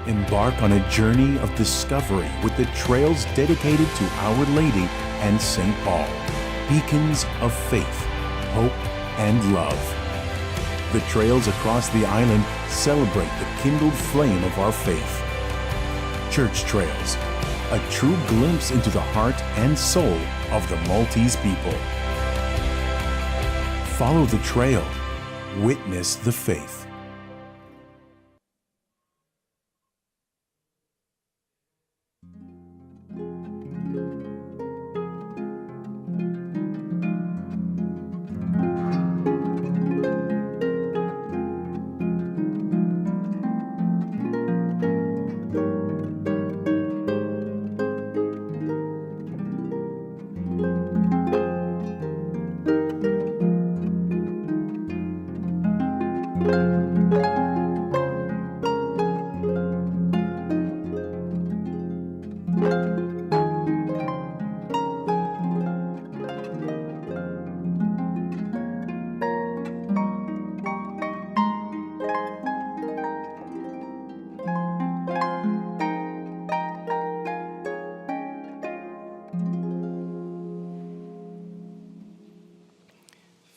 Embark on a journey of discovery with the trails dedicated to Our Lady and St. Paul, beacons of faith, hope, and love. The trails across the island celebrate the kindled flame of our faith. Church Trails, a true glimpse into the heart and soul of the Maltese people. Follow the trail, witness the faith.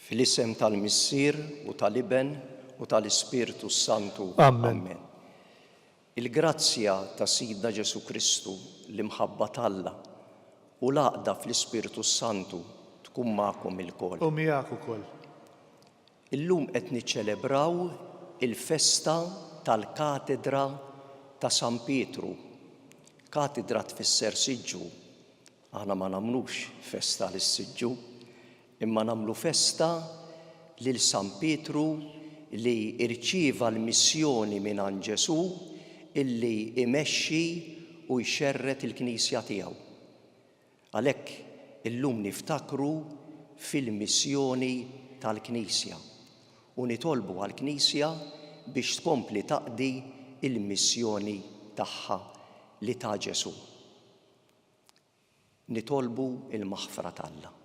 Fl-isem tal-Missier u tal-Iben u tal-Ispiritu Santu. Amen. Il-grazzja ta' Sidna Ġesu Kristu l-imħabba t'Alla u l-għaqda fl-Ispiritu Santu tkun magħkom ilkoll. U miegħek ukoll. Illum qed niċċelebraw il-festa tal-Katedra ta' San Pietru. Katedra tfisser siġġu. Aħna ma nagħmlux festa lis-siġġu, imma nagħmlu festa lil San Pietru li irċieva l-missjoni minn Ġesu illi imexxi u jxerret il-Knisja tiegħu. Għalhekk illum niftakru fil-missjoni tal-Knisja u nitolbu għall-Knisja biex tkompli taqdi il-missjoni tagħha li ta' Ġesu. Nitolbu il-maħfra t'Alla.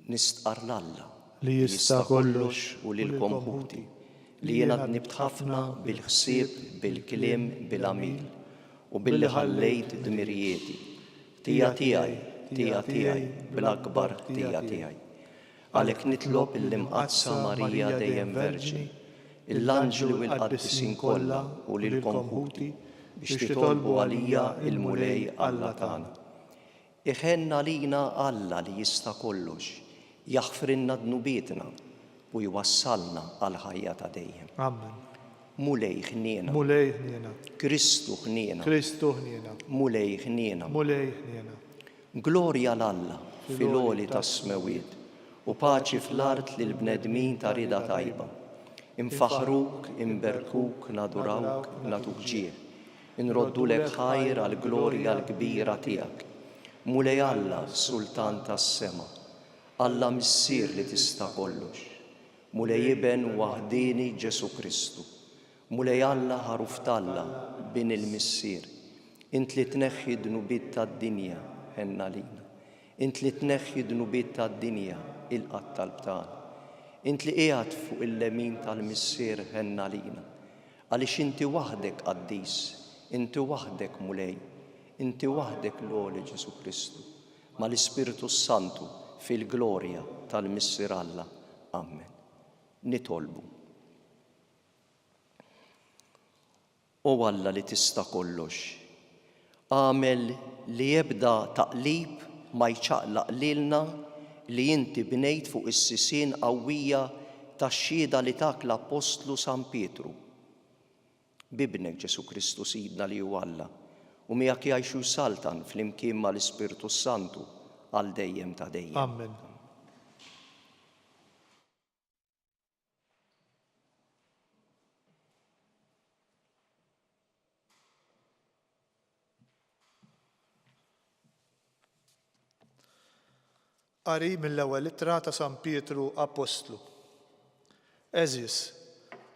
Nistqar l-Alla li jista' kollox u lilkom ħuti li jiena dnibt ħafna bil-ħsieb, bil-kliem, bil-għamil u billi ħallejt dmirijieti. Tija tiegħi bil-akbar tija tiegħi. Għalhekk nitlob il-imqazza Marija dejjem Verġni, l-anġli u l-qaddisin kollha u lilkom ħuti biex titolbu għalija il-mulej Alla tagħna. Iħenna lina Alla li jista' kollox, jaħfrinna dnubietna u jwassalna għal ħajja ta' dejjem. Amen. Mulej ħniena. Mulej ħniena. Kristu ħniena. Kristu ħniena. Mulej ħniena. Mulej ħniena. Glorja l-Alla fil-għoli ta' smewiet u paċi fl-art lil bnedmin ta' rida tajba. Infaħruk, inberkuk, nadurawk, natuk ġieħ. Inroddulek ħajr għal glorja l-kbira tiegħek. Mulej Alla, Sultan tas-sema. Alla Missier li tista' kollox. Mulej Iben waħdini Ġesu Kristu. Mulej Alla ħaruf t'Alla bin il-Missier. Int li tneħħi dnubiet tad-dinja ħenna lina. Int li tneħħi dnubiet tad-dinja il-qatt tal-btana. Int li qiegħed fuq il-lemin tal-Missier ħenna lina. Għaliex inti waħdek qaddis, inti waħdek mulej, inti waħdek l-għoli Ġesu Kristu, ma l-Ispiritu Santu fil-glorja tal-Missier Alla. Amen. Nitolbu. O Alla li tista' kollox, għamel li jibda taqlib ma jċaqlaq lilna li inti bnejt fuq is-sisien qawwija tax-xhieda li tak l-Apostlu San Pietru. Bibnek Ġesu Kristu Sidna li hu Alla u miegħek jgħixu saltan flimkien mal-Ispiritu Santu għal dejjem ta' dejjem. Amen. Qari mill-ewwel ittra ta' San Pietru Apostlu. Eżis,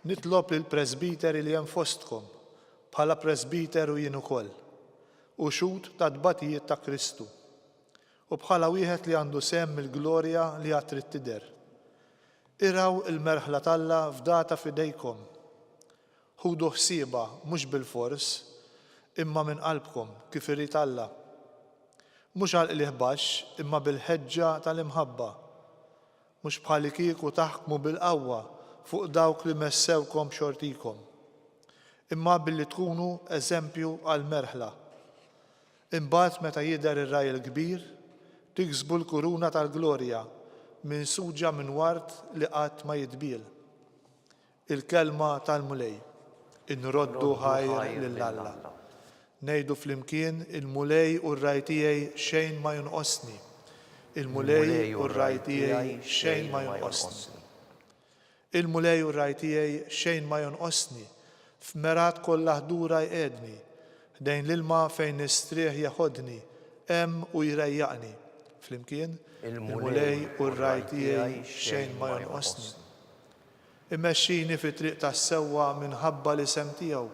nitlob lil presbiteri li hemm fostkom bħala presbiteru jien ukoll u xut ta' tbatijiet ta' Kristu u bħala wieħed li għandu semm il-glorja li għad trid tidher. Iraw il-merħla talla f'data f'idejkom. Ħudu ħsieba mhux bil-fors, imma minn qalbkom kif irid Alla. Mhux għal il-ħbax imma bil-ħeġġa tal-imħabba. Mhux bħali kieku taħkmu bil-qawwa fuq dawk li messewkom xortikom. Imma billi tkunu eżempju għal-merħla. Imbagħad meta jidher ir-raj il-kbir, tiksbu l-kuruna tal-glorja minsuġa minn wart li qatt ma jitbiel. Il-kelma tal-mulej, inroddu ħajr lill-Alla. Ngħidu flimkien il-mulej u r-raj tiegħi xejn ma jonqosni. Il-mulej u r-raj tiegħi xejn ma jonqosni. Il-mulej u r-raj tiegħi xejn ma jonqosni. F'merat kollha ħdura jqedni. Dejn l-ilma fejn nistrieħ jaħodni, hemm u jrejjaqni. Flimkien, il-mulej u r-raj tiegħi xejn ma jonqosni. Immexxini fi triq tas-sewwa minħabba l-isem tiegħu.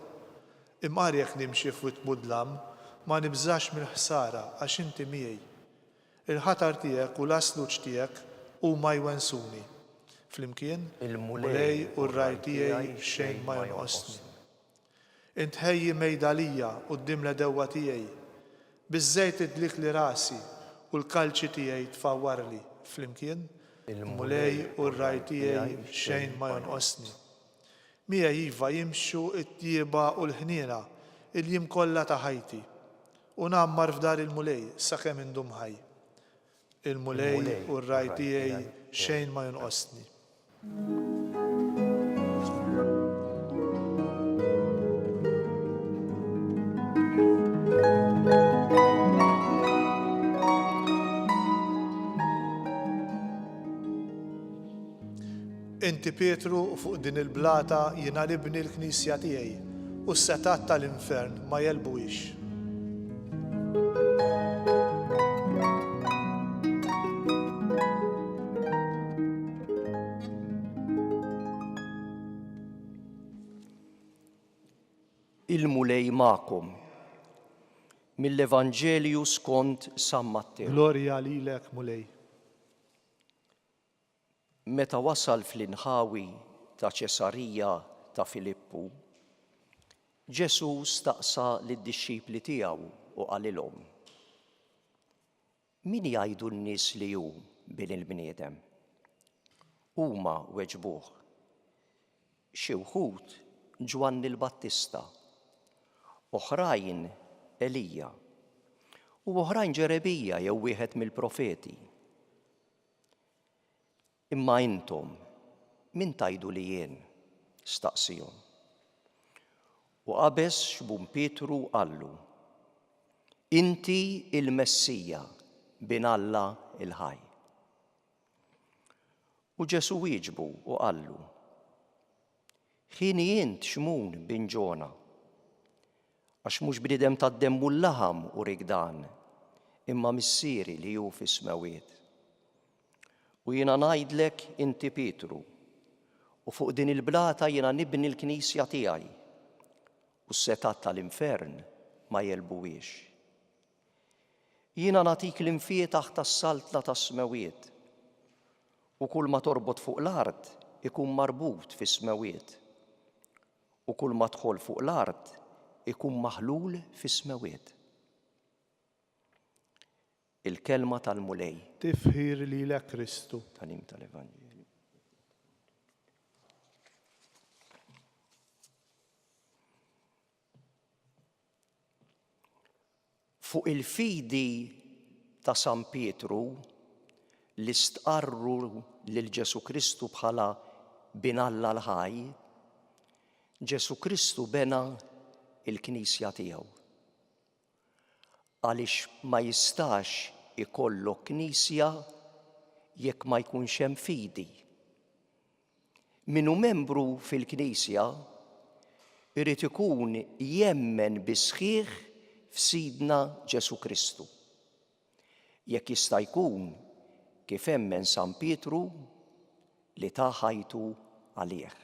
Imqar jekk nimxi f'witt mudlam, ma nibżax mill-ħsara għax inti miegħi. Il-ħatar tiegħek u l-asluġ tiegħek huma jwensuni. Flimkien, il-mulej u r-raj tiegħi xejn ma jonqosni. Int ħejji mejdalija quddiem l-edewwa tiegħi. Biż-żejt idlik li rasi u l-kalċi tiegħi tfawwarli. Flimkien, il-mulej u r-raj tiegħi xejn ma jonqosni. Miegħi iva jimxu t-tjieba u l-ħniena il-jiem kollha ta' ħajti u nammar f'dar il-mulej sakemm indum ħaj. Il-mulej u r-raj tiegħi xejn ma jonqosni. Inti Pietru u fuq din il-blata jiena nibni l-Knisja tiegħi u s-setat tal-infern ma jelbuhiex. Il-mulej magħkom mill-Evanġelju skont San Matteo. Glorja lilek mulej. Meta wasal fl-inħawi ta' Ċesarija ta' Filippu, Ġesu staqsa lid-dixxipli tiegħu u qalilhom: Min jgħidu n-nies li hu bin il-bniedem? Huma weġbuh: xi wħud Ġwanni l-Battista, oħrajn Elija, u oħrajn Ġerebija jew wieħed mill-profeti. Imma intom, min tajdu li jien? Staqsihom. U qabeż xbun Pietru qallu: Inti il-Messija bin Alla il-ħaj. U Ġesu wieġbu u qallu: Ħini int xmun bin Ġona, għax mhux bniedem tad-demm u l-laħam u rigdan, imma missieri li hu fis-smawiet. U jiena ngħidlek inti Pietru, u fuq din il-blata jiena nibni l-Knisja tiegħi, u s-setat tal-infern ma jelbuhiex. Jiena nagħtik l-infietaħ tas-saltla tas-smawiet, u kull ma torbot fuq l-art ikun marbut fis-smawiet, u kull ma tħol fuq l-art ikun maħlul fis-smawiet. Il-kelma tal-mulej. Tifħir lilek Kristu. Talim tal-Evanġelju. Fuq il-fidi ta' San Pietru li stqarru lil Ġesu Kristu bħala bin Alla l-ħaj, Ġesu Kristu bena il-Knisja tiegħu. Għaliex ma jistax ikollok Knisja jekk ma jkunx hemm fidi. Min hu membru fil-Knisja irid ikun jemmen bi sħiħ f'Sidna Ġesu Kristu. Jekk jista' jkun kif emmen San Pietru li ta' ħajtu għalih.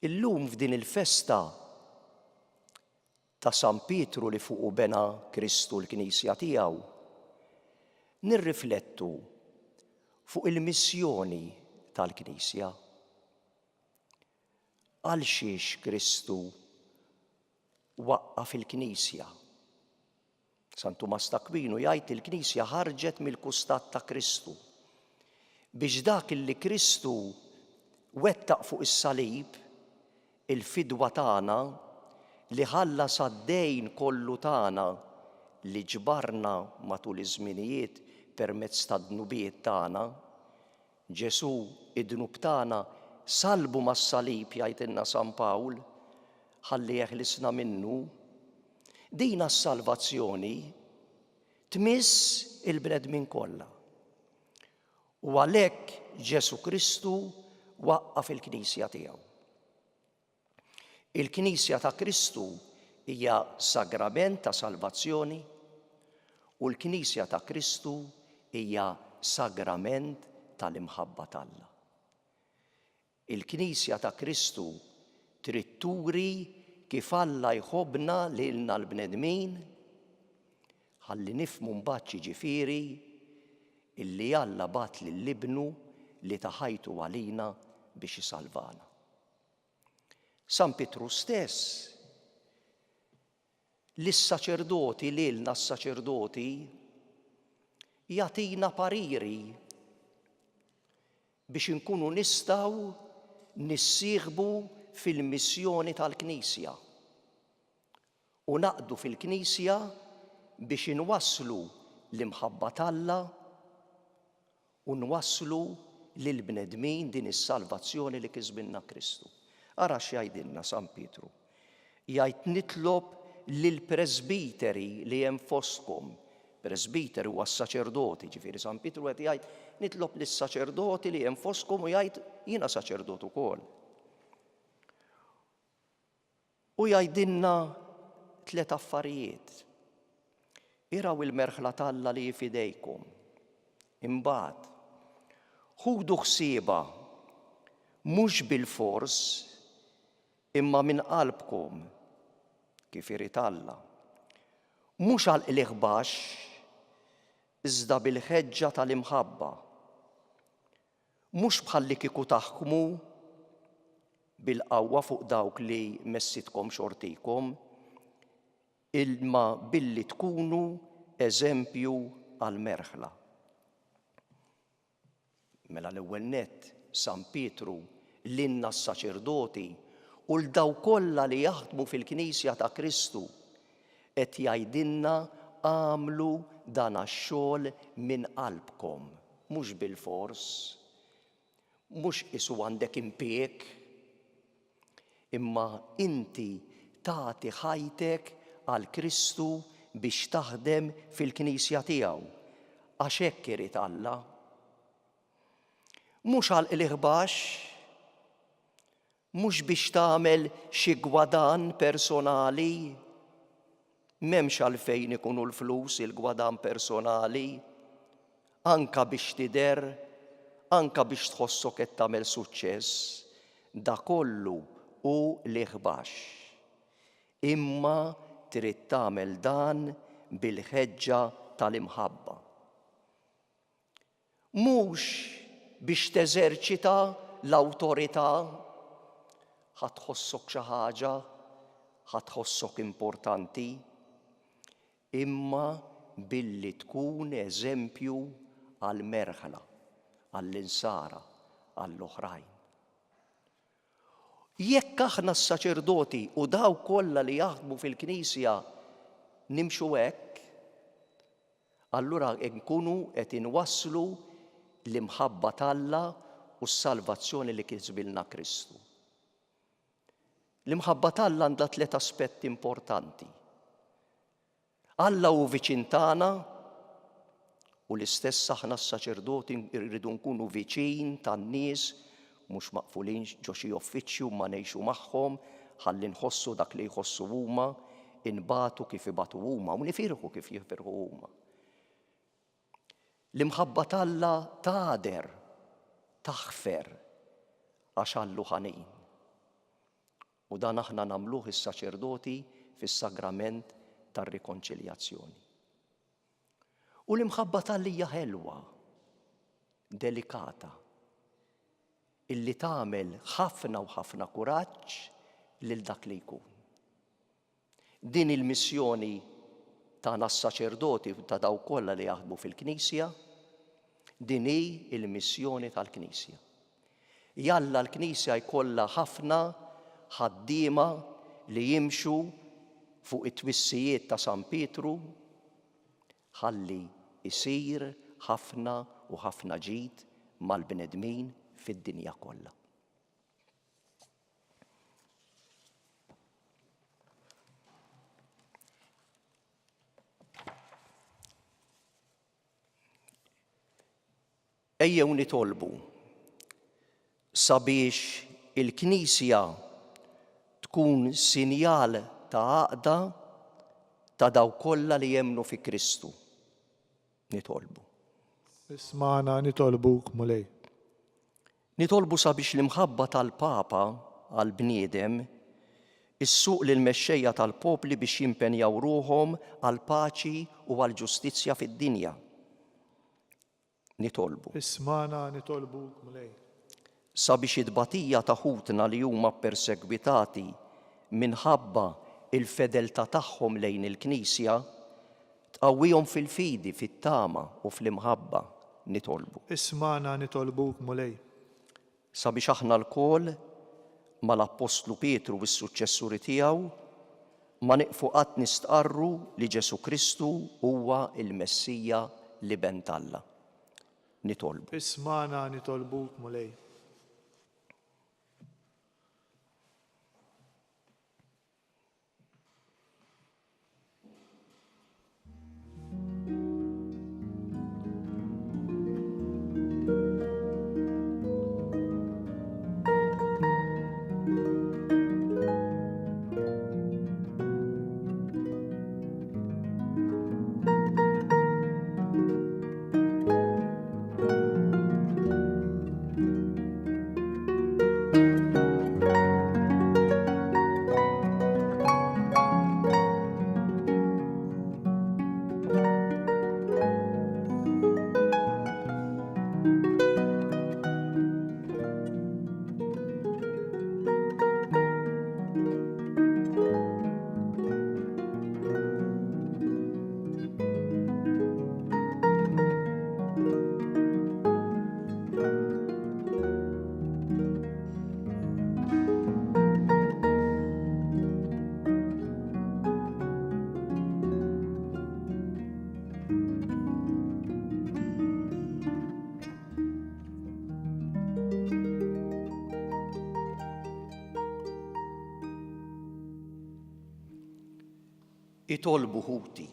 Illum f'din il-festa ta' San Pietru li fuqu bena Kristu l-Knisja tiegħu, nirriflettu fuq il-missjoni tal-Knisja. Għal xiex Kristu waqqaf il-Knisja. San Tumas d'Akwinu jgħid il-Knisja ħarġet mill-kustat ta' Kristu biex dak li Kristu wettaq fuq is-salib il-fidwa tagħna li ħallas għad-dejn kollu tagħna li ġbarna matul iż-żminijiet permezz tad-dnubiet tagħna, Ġesu id-dnub tagħna salbu mas-salib jgħidilna San Pawl, ħalli jeħlisna minnu. Dina s-salvazzjoni tmiss il-bnedmin kollha. U għalhekk Ġesu Kristu waqqaf il-Knisja tiegħu. Il-Knisja ta' Kristu hija sagrament ta' salvazzjoni u l-Knisja ta' Kristu hija sagrament tal-imħabba tAlla. Il-Knisja ta' Kristu trid turi kif Alla jħobbna lilna l-bnedmin, ħalli nifhmu mbagħad ġifieri illi Alla bat lill-Ibnu li ta' ħajtu għalina biex isalvana. San Pietru stess lis-saċerdoti lilna s-saċerdoti jagħtina pariri biex inkunu nistgħu nissieħbu fil-missjoni tal-Knisja u naqdu fil-Knisja biex inwasslu l-imħabba tAlla u nwasslu lill-bnedmin din is-salvazzjoni li kisbinna Kristu. Ara x'jgħidilna San Pietru. Jgħid nitlob lill-presbiteri li hemm fostkom. Presbiteri huwa s-saċerdoti, ġifieri San Pietru qed jgħid nitlob lis-saċerdoti li hemm fostkom u jgħid jiena saċerdot ukoll. U jgħidilna 3 affarijiet. Iraw il-merħla tAlla li fidejkom. Imbagħad ħudu ħsiebha mhux bil-fors imma minn qalbkom kif irid Alla. Mhux għal il-iħbax iżda bil-ħeġġa tal-imħabba. Mhux bħalli kieku taħkmu bil-qawwa fuq dawk li messitkom xortikom, ilma billi tkunu eżempju għall-merħla. Mela l-ewwel nett San Pietru lilna s-saċerdoti u l-daw kollha li jaħdmu fil-Knisja ta' Kristu qed jgħidilna għamlu dan għax-xogħol minn qalbkom, mhux bil-fors, mhux isu għandek impjeg, imma inti tagħti ħajtek għal Kristu biex taħdem fil-Knisja tiegħu għax hekk irid Alla. Mhux għal il-iħbax, mhux biex tagħmel xi gwadan personali, m'hemmx għalfejn ikunu l-flus il-gwadan personali, anka biex tidher, anka biex tħossok qed tagħmel suċċess, da kollu hu l-iħbax. Imma trid tagħmel dan bil-ħeġġa tal-imħabba. Mhux biex teżerċita l-awtorità ħatħossok xi ħaġa, ħatħossok importanti, imma billi tkun eżempju għall-merħla, għall-insara, għall-oħrajn. Jekk aħna s-saċerdoti u daw kollha li jaħdmu fil-Knisja nimxu hekk, allura nkunu qed inwasslu l-imħabba tAlla u s-salvazzjoni li kisbilna Kristu. L-imħabba tAlla għandha 3 aspetti importanti. Alla hu viċin tagħna u l-istess aħna s-saċerdoti rridu nkunu viċin tan-nies mhux maqfulin ġo xi uffiċċju ma ngħixu magħhom ħalli nħossu dak li jħossu huma, inbatu kif ibatu huma u nifirħu kif jifirħu huma. L-imħabba tAlla tgħader, taħfer għax Allu ħanin. U dan aħna nagħmluh is-saċerdoti fis-sagrament tar-rikonċiljazzjoni. U l-imħabba tAlla hija ħelwa. delikata illi tagħmel ħafna u ħafna kuraġġ lil dak li jkun. Din il-missjoni tagħna s-saċerdoti ta' daw kollha li jaħdmu fil-Knisja, din hi il-missjoni tal-Knisja. Jalla l-Knisja jkollha ħafna ħaddiema li jimxu fuq it-twissijiet ta' San Pietru ħalli isir ħafna u ħafna ġid mal-bnedmin fid-dinja kollha. Ejjew nitolbu sabiex il-Knisja tkun sinjal ta' għaqda ta' daw kollha li jemmnu fi Kristu. Nitolbu. Ismana nitolbuk mulej. Nitolbu sabiex l-imħabba tal-Papa għal-bniedem issuq lill-mexxejja tal-popli biex jimpenjaw ruhom għal-paċi u għal-ġustizzja fid-dinja. Nitolbu. Ismana nitolbuk mulej. Sabiex id-batija ta' ħutna li huma persegwitati minħabba il-fedeltà tagħhom lejn il-Knisja tqawwihom fil-fidi, fit-tama u fl-imħabba. Nitolbu. Ismana nitolbuk mulej. Sabiex aħna l-kol mal-Apostlu Pietru u s-suċċessuri tiegħu ma nieqfu qatt nistqarru li Ġesu Kristu huwa il-Messija li ben Alla. Nitolbu. Ismana nitolbuk mulej. Itolbu ħuti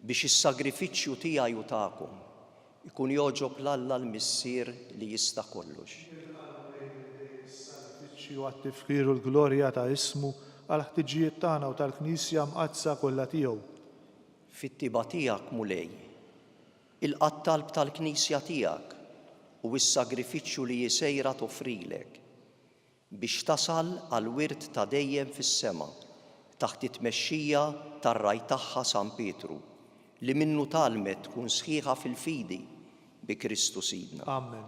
biex is-sagrifiċċju tiegħi u tagħkom ikun jogħġob l-Alla l-Missier li jista' kollox. Is-sagrifiċċju għat-tifkir u l-glorja ta' ismu għal ħtiġijiet tagħna u tal-Knisja mqazza kollha tiegħu. Fit-tiba tiegħek mulej, il-qattalb tal-Knisja tiegħek u s-sagrifiċċju li jisejra toffrilek biex tasal għal wirt ta' dejjem fis-sema taħt it-tmexxija tar-raj tagħha San Pietru li minnu talmet tkun sħiħa fil-fidi bi Kristu Sidna. Amen.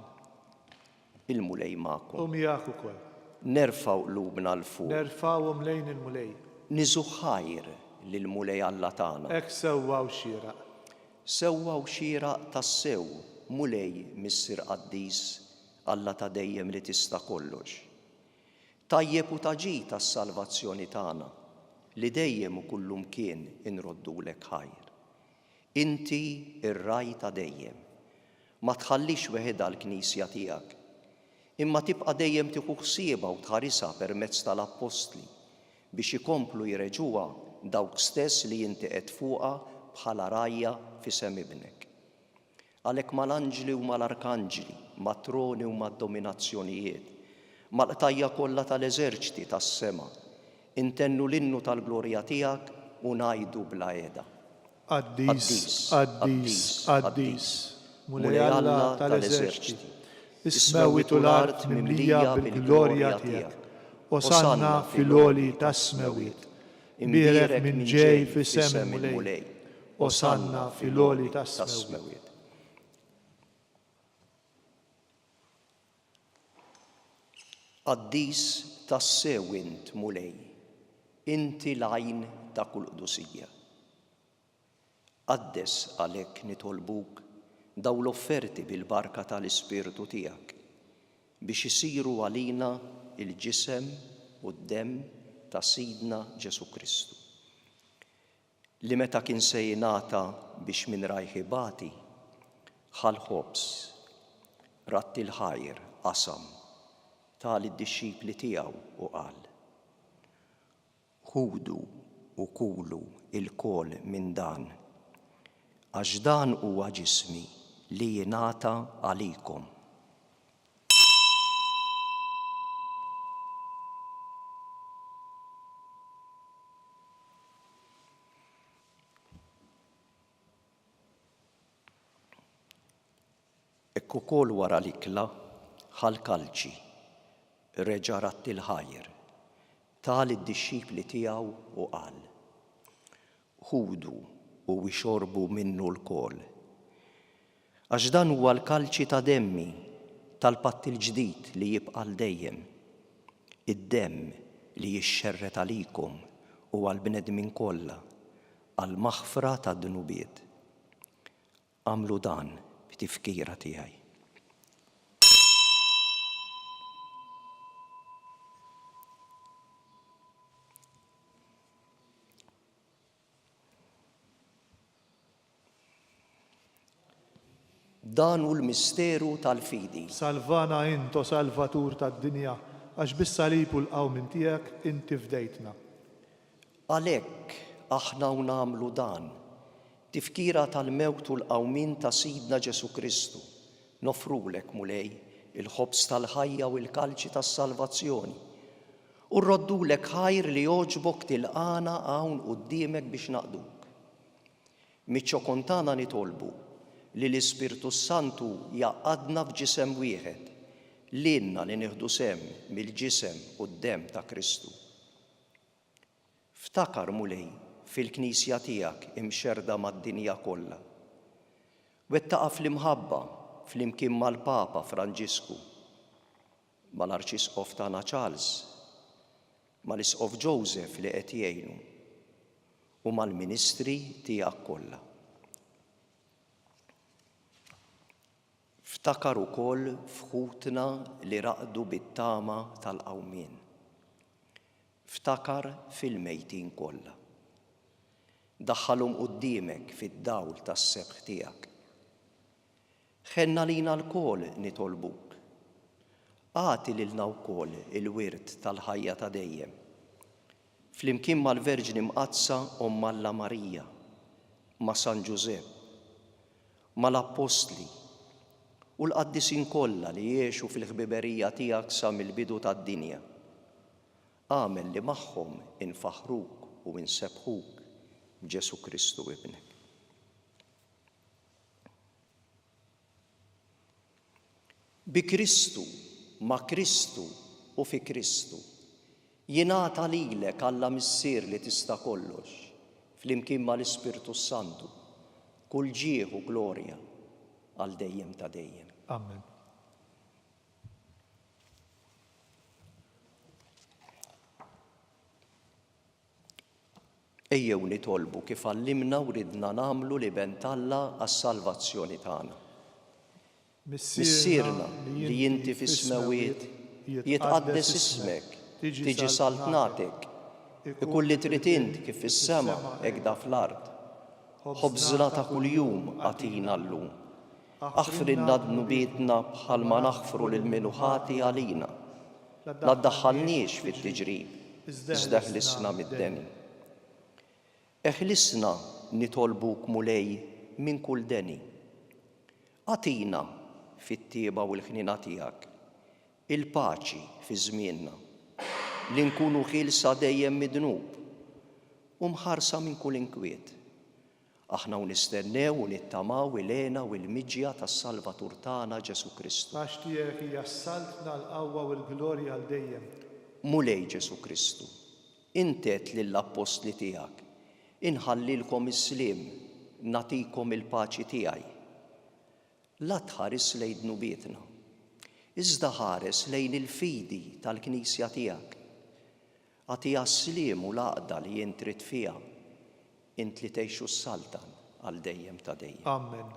Il-mulej magħkom. U miegħek ukoll. Nerfgħu qlubna l fuq. Nerfgħuhom lejn il-mulej. Niżu ħajr lill-mulej Alla tagħna. Hekk sewwaw xieraq. Sewwaw xieraq tas-sew mulej Missier Qaddis Alla ta' dejjem li tista' kollox. Tajjeb u taġi tas-salvazzjoni tagħna li dejjem u kullum kien inroddulek ħajr. Inti ir-raj ta' dejjem. Ma tħallix weħeda l-Knisja tiegħek, imma tibqa' dejjem tieħu ħsiebha u tħarisha permezz tal-Apostli biex ikomplu jreġuha dawk stess li inti qed fuqha bħala rajja f'isem ibnek. Għalhekk mal-anġli u mal-arkanġli, mat-troni u mad-dominazzjonijiet, mal-qtajja kollha tal-eżerċiti tas-sema, intennu l-innu tal-glorja tiegħek u ngħidu bla qiegħda. Qaddis, Qaddis, Qaddis, mulej Alla tal-eżerċiti, is-smewit u l-art mimlija bil-glorja tiegħek. Osanna fil-għoli tas-smewit, imbierek minn ġej f'isem il-mulej. Osanna fil-għoli tas-smewit. Qaddis tas-sew int mulej, inti l-għajn ta' kull qdusija. Qaddes għalhekk nitolbuk daw l-offerti bil-barka tal-Ispirtu tiegħek biex isiru għalina il-ġisem u d-demm ta' Sidna Ġesu Kristu, li meta kien se jingħata biex minn rajħ ibati, ħal ħobs, ratti l-ħajr qasam tal id-dixxipli tiegħu u qal: Ħudu u kulu il-kol minn dan, għax dan huwa ġismi li jingħata għalikom. Ekk ukoll wara l-ikla ħal-kalċi reġa' ratti l-ħajr tal id-dixxipli tiegħu u qal: Ħudu u ixorbu minnu l-kol, għax dan huwa l-kalċi ta' demmi tal-patt il-ġdid li jibqa' l dejjem, id-demm li jixxerret għalikom u għall-bnedmin kollha għall-maħfra tad-dunubiet. Għamlu dan b'tifkira tiegħi. Dan hu l-misteru tal-fidi. Salvana into salvatur tad-dinja, għax bis-salib u l-qawmin tiegħek inti fdejtna. Għalhekk aħna u nagħmlu dan, tifkira tal-mewt u l-qawmin ta' Sidna Ġesu Kristu, nofrulek mulej il-ħobs tal-ħajja u l-kalċi tas-salvazzjoni u rroddulek ħajr li jogħġbok tilqana hawn quddiemek biex naqduk. Miċ-ċokon tagħna nitolbu li l-Ispirtu Santu jaqadna f'ġisem wieħed, lilna li nieħdu sem mill-ġisem u d-demm ta' Kristu. Ftakar mulej fil-Knisja tiegħek imxerda mad-dinja kollha. Wettaqa fl-imħabba flimkien mal-Papa Franġisku, mal-Arċisqof tagħna Charles, mal-Isqof Joseph li qed jgħinu u mal-Ministri tiegħek kollha. Ftakar ukoll f'ħutna li raqdu bit-tama tal-qawmien. Ftakar fil-mejtin kollha. Daħħalhom quddiemek fid-dawl tas-sebħ tiegħek. Ħenna lina l-kol nitolbuk. Għati lilna wkoll il-wirt tal-ħajja ta' dejjem. Flimkien mal-Verġni Mqazza Omm Alla Marija, ma' San Ġusepp, mal-Apostli u l-qaddisin kollha li jgħixu fil-ħbiberija tiegħek sa mill-bidu tad-dinja. Għamel li magħhom infaħruk u insebħuk b'Ġesu Kristu ibnek. Bi Kristu, ma' Kristu u fi Kristu jingħata lilek Alla Missier li tista' kollox, flimkien mal-Ispirtu Santu, kull ġieħ u glorja għal dejjem ta' dejjem. Amen. Ejjew nitolbu kif għallimna u ridna nagħmlu li bent Alla għas-salvazzjoni tagħna. Missierna li inti fis-smawiet jitqaddes ismek, tiġi saltnatek, ikun li trid int kif fis-sema hekk da fl-ard. Ħobżna ta' kuljum għatina llum. Aħfrinna d-nubietna bħalma naħfru lil-minuħati għalina. La ddaħħalniex fit-tiġrib, iżda ħlisna mid-deni. Eħlisna nitolbuk mulej minn kull deni. Għatina fit-tieba u l-ħnina tiegħek il-paċi fi żmienna, li nkunu ħilsa dejjem midnub u mħarsa minn kull inkwiet. Aħna u nistennew u nittamaw il-għena u l-miġja tas-Salvatur tagħna Ġesu Kristu. Għax tiegħek hija s-saltna l-qawwa u l-glorja għal dejjem. Mulej Ġesu Kristu, intet lill-Apostli tiegħek, inħallilkom is-sliem, natikom il-paċi tiegħi. La tħares lejn dnubietna, iżda ħares lejn il-fidi tal-Knisja tiegħek. Għatija s-sliem u l-għaqda li jien trid fiha, int li tgħixu s-saltan għal dejjem ta' dejjem. Amen.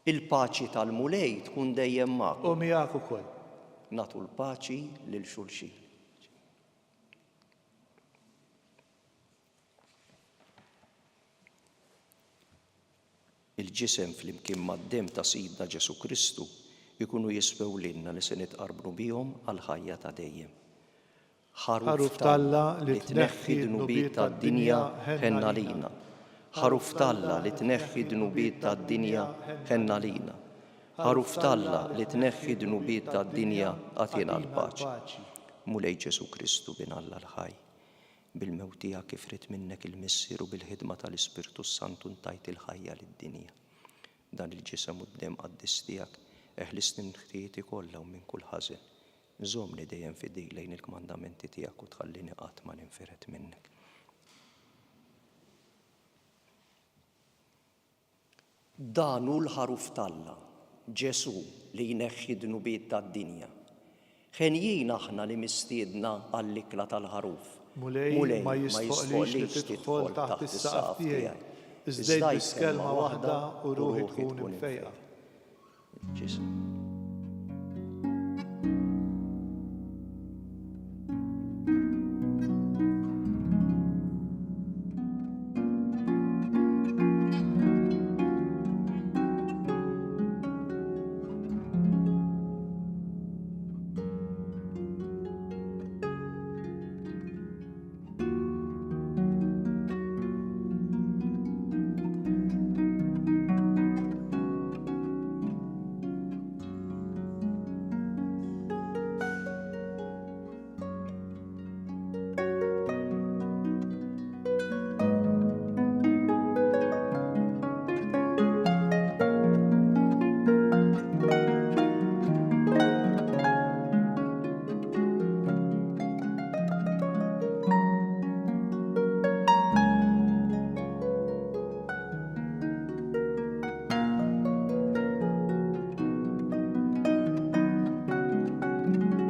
Il-paċi tal-mulej tkun dejjem magħkom. U miegħek ukoll. Nagħtu l-paċi lil xulxin. Il-ġisem flimkien mad-dem ta' Sidna Ġesu Kristu ikunu jiswew lilna li se nitqarbnu bihom għal ħajja ta' dejjem. Ħaruf talla li tneħħi d-nubiet tad-dinja ħenna lina. Ħaruf talla li tneħħi d-nubiet tad-dinja ħenna lina. Ħaruf talla li tneħħi d-nubiet tad-dinja għatina l-paċi. Mulej Ġesu Kristu bin Alla l-ħaj. Bil-mewt tiegħek ifrit minnek il-missier u bil-ħidma tal-Ispirtu Santu ntajt il-ħajja lid-dinja. Dan il-ġisem u d-dem qaddis tiegħek eħlisni minn ħtijieti kollha u minn kull ħażin. Żommni dejjem fidejk lejn il-kmandamenti tiegħek u tħallini qatt ma ninfiret minnek. Dan hu l-ħaruf talla, Ġesu li jneħħi d-nubiet tad-dinja. Ħenjin aħna li mistiedna għall-ikla tal-ħaruf. Mulej ma jisfoqlix li tidħol taħt is-saqaf tiegħi. Iżdejt bis-kelma waħda u ruħi tkun imfejqa.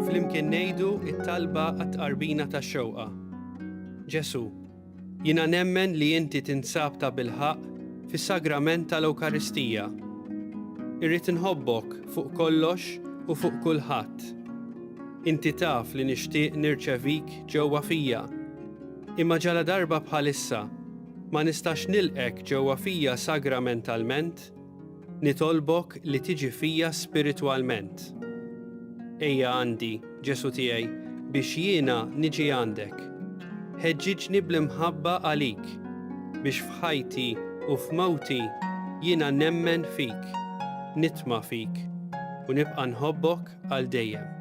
Flimkien ngħidu t-talba għat-tqarbina tax-xewqa. Ġesu, jiena nemmen li inti tinsab ta' bilħaq fis-sagrament tal-Ewkaristija. Irrid inħobbok fuq kollox u fuq kulħadd. Inti taf li nixtieq nirċevik ġewwa fija. Imma ġala darba bħalissa ma nistax nilqek ġewwa fija sagramentalment, nitolbok li tiġi fija spiritwalment. Ejja għandi, Ġesu tiegħi, biex jiena niġi għandek. Ħeġġiġni bl-imħabba għalik, biex f'ħajti u f'mawti jiena nemmen fik, nitma' fik u nibqa' nħobbok għal dejjem.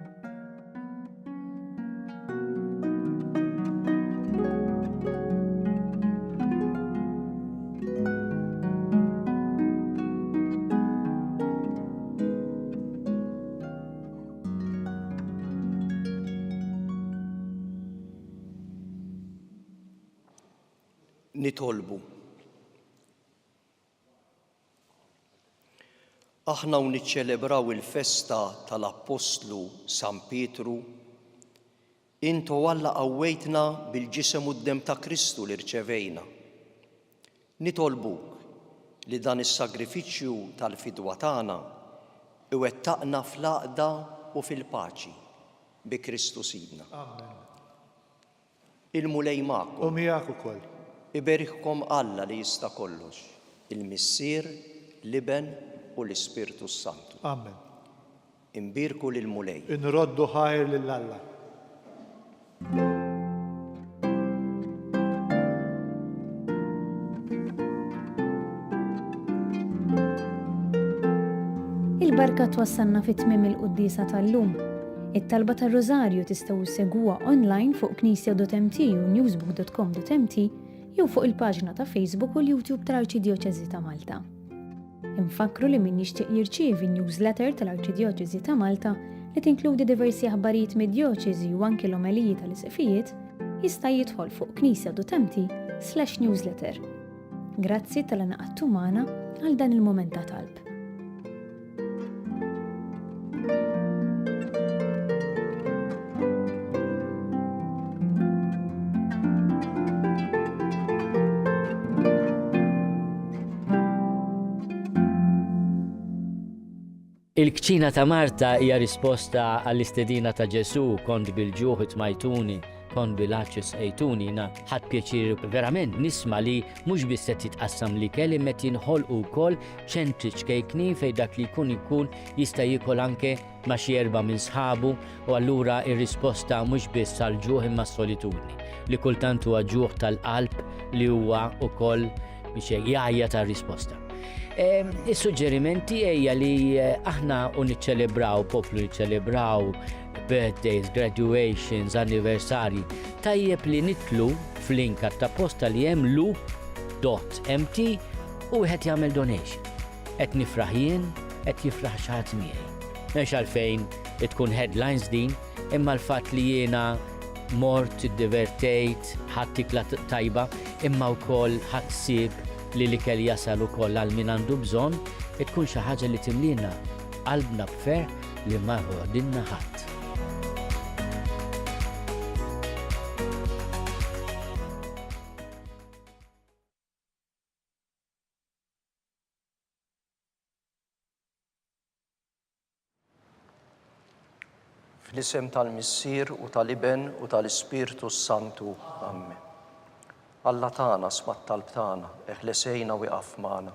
Nitolbu. Aħna u niċċelebraw il-festa tal-Apostlu San Pietru, intu Alla qawwejtna bil-ġisem u d-dem ta' Kristu li rċevejna. Nitolbuk li dan is-sagrifiċċju tal-fidwa tagħna iwettaqna fl-għaqda u fil-paċi bi Kristu Sidna. Amen. Il-mulej magħkom. U miegħek ukoll. Iberihkom Alla li jista' kollox, il-Missier, l-Iben u l-Ispirtu Santu. Amen. Imbirku lil mulej. Inroddu ħajr lil Alla. Il-barka twassalna fit-tmiem il-qudiesa tal-lum. It-talba tar-Rożarju tistgħu ssegwuha online fuq knisja.mt u newsbook.com.mt jew fuq il-paġna ta' Facebook u l-YouTube tal-Arċidjoċeżi ta' Malta. Infakru li min jixtieq jirċievi newsletter tal-Arċidjoċeżi ta' Malta li tinkludi diversi aħbarijiet mid-djoċeżi u anke l-omeliji tal-isqifijiet jista' jidħol fuq knisja.mt/newsletter. Grazzi tal-għanaqattu magħna għal dan il-mument ta' talb. Il-kċina ta' Marta hija risposta għall-istedina ta' Ġesu, kont bil-ġuħ itmajtuni, kont bil-aċċis ejtuni, na ħadd pjaċir verament nisma' li mhux biss qed jitqassam li kelli met jinħolqu wkoll ċentri ċkejkni fejn dak li jkun jista' jiekol anke ma' xi erba' minn sħabu u allura ir-risposta mhux biss għall-ġuħ imma s-solitudni li kultant huwa ġuħ tal-qalb li huwa wkoll biex jgħajja tar-risposta. Is-suġġerimenti hija li aħna niċċelebraw poplu niċċelebraw birthdays, graduations, anniversari. Tajjeb li nitlu f'link ta' posta li hemm lu.mt u wieħed jagħmel donation. Qed nifraħ jien, qed jifraħ xi ħadd miegħi. Mhux għalfejn tkun headlines din, imma l-fatt li jiena mort iddivertejt, ħadd tikla tajba, imma wkoll ħadd sieb li kell jasal ukoll għal min għandu bżonn, tkun xi ħaġa li timlina qalbna b'ferħ li ma ħodilna ħadd. Fl-isem tal-Missier u tal-Iben u tal-Ispirtu Santu. Amen. Alla tagħna smat talb tagħna, eħlesejna wieqaf magħna.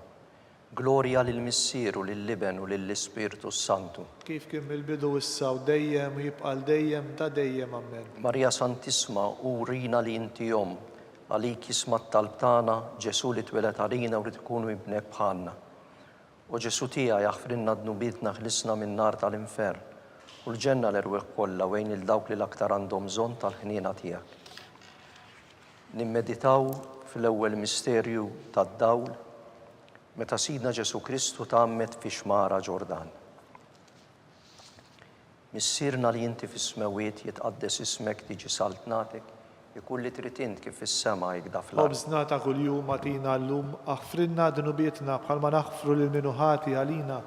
Glorja lill-Missier u lill-Iben u lill-Ispirtu Santu. Kif kien mill-bidu issa u dejjem u jibqa' dejjem ta' dejjem amen. Marja Santisma, urina li inti jom, għalik jismat talb tagħna, Ġesu li tweled għalina u li tkunu ibnek bħalna. U Ġesu tiegħek jaħfrinna dnubietna ħlisna min-nar tal-infern. U l-ġenna l-erweħ kollha wejn il-dawk li l-aktar għandhom bżonn tal-ħniena tiegħek. Nimmeditaw fl-ewwel misterju tad-dawl meta Sidna Ġesu Kristu tgħammed fi xmara Ġordan. Missierna li inti fis-smewiet jitqaddes ismek tiġi saltnatek, ikun li trid int kif fis-sema jikda fl-ard. Ħobżna ta' kuljum atina llum aħfrinna dnubietna bħalma naħfru lil minuħati għalina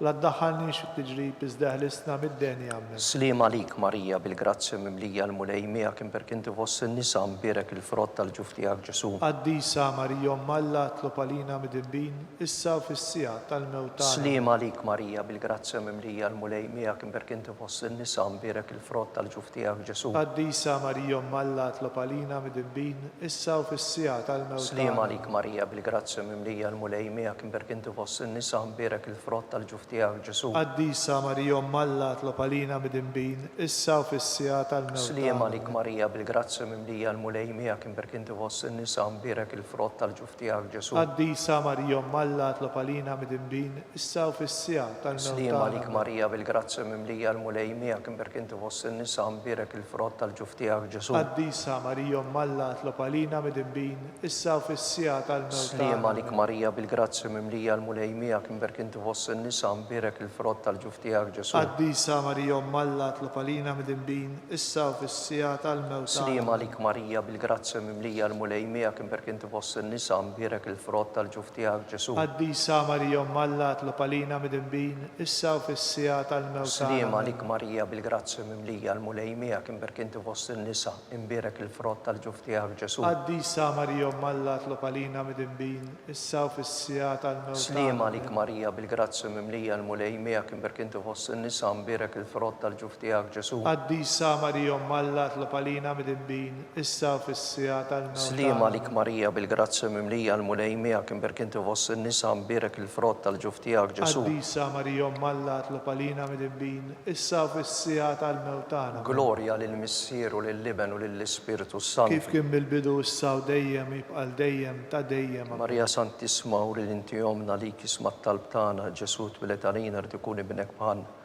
la ddaħħalniex fit-tiġrib iżda ħlisna mid-denja amen. Sliem għalik Marija bil-grazzja mimlija l-mulej miegħek imperk inti fost in-nisa mbierek il-frott tal-ġuf tiegħek Ġesu. Qaddisa Marija Alla tlob għalina mid-imbin issa u fis-sija tal-mewt tagħna. Sliem għalik Marija bil-grazzja mimlija l-mulej miegħek imperk inti fost in-nisa mbierek il-frott tal-ġuf tiegħek Ġesu. Qaddisa Marija Alla tlob għalina mid-imbin issa u fis-sija tal-mewt tagħna. Sliem għalik Marija bil-grazzja mimlija l-mulej miegħek imperk inti fost in-nisa mbierek il-frott tal-ġuf tiegħek Ġesu. Qaddisa Marija Alla tlob għalina mid-imbin issa u fis-sija tal-mewt tagħna. Sliem għalik Marija bil-grazzja mimlija l-mulej miegħek imperk inti fost in-nisa mbierek il-frott tal-ġuf tiegħek Ġesu. Qaddisa Marija Alla tlob għalina mid-imbin issa u fis-sija tal-mewt tagħna. Sliem għalik Marija bil-grazzja mimlija l-mulej miegħek imperk inti fost in-nisa mbierek il-frott tal-ġuf tiegħek Ġesu. Qaddisa Marija Alla tlob għalina mid-imbin issa u fis-sija tal-mewt tagħna. Sliem għalik Marija bil-grazzja mimlija l-mulej miegħek imperk inti fost in-nisa mbierek il-frott tal-ġuf tiegħek Ġesu. Qaddisa Marija Alla tlob għalina mid-imbin issa u fis-sija tal-mewt tagħna. Sliem għalik Marija bil-grazzja mimlija l-mulej miegħek imperk inti fost in-nisa mbierek il-frott tal-ġuf tiegħek Ġesu. Qaddisa Marija Alla tlob għalina mid-imbin issa u fis-sija tal-mewt tagħna. Sliem għalik Marija bil-grazzja mimlija l-mulej miegħek imperk inti fost in-nisa mbierek il-frott tal-ġuf tiegħek Ġesu. Qaddisa Marija Alla tlob għalina mid-imbin issa u fis-sija tal-mewt tagħna. Sliem għalik Marija bil-grazzja mimlija l-mulej miegħek imperk inti fost in-nisa mbierek il-frott tal-ġuf tiegħek Ġesu. Qaddisa Marija Alla tlob għalina mid-imbin issa u fis-sija tal-mewt tagħna. Sliem għalik Marija bil-grazzja mimlija l-mulej miegħek imperk inti fost in-nisa mbierek il-frott tal-ġuf tiegħek Ġesu. Qaddisa Marija Alla tlob għalina mid-imbin issa u fis-sija tal-mewt tagħna. Glorja lill-Missier u lill-Iben u lill-Ispirtu Santu. Kif kien mill-bidu issa u dejjem jibqa' dejjem ta' dejjem amen. Marja Santisma u inti jomna li kismat talb tagħna Ġesu twilet għalina rid ikun ibnek bħalna.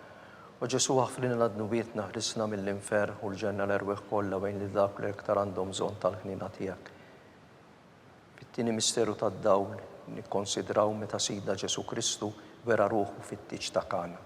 U Ġesu ħaflina dnubietna ħrisna mill-infer u l-ġenna l-erweħ kollha wejn li dak li iktar għandhom bżonn tal-ħnina tiegħek. Fit-tieni misteru tad-dawl nikkonsidraw meta Sidna Ġesu Kristu wera ruħu fit-tiġ ta' Kana.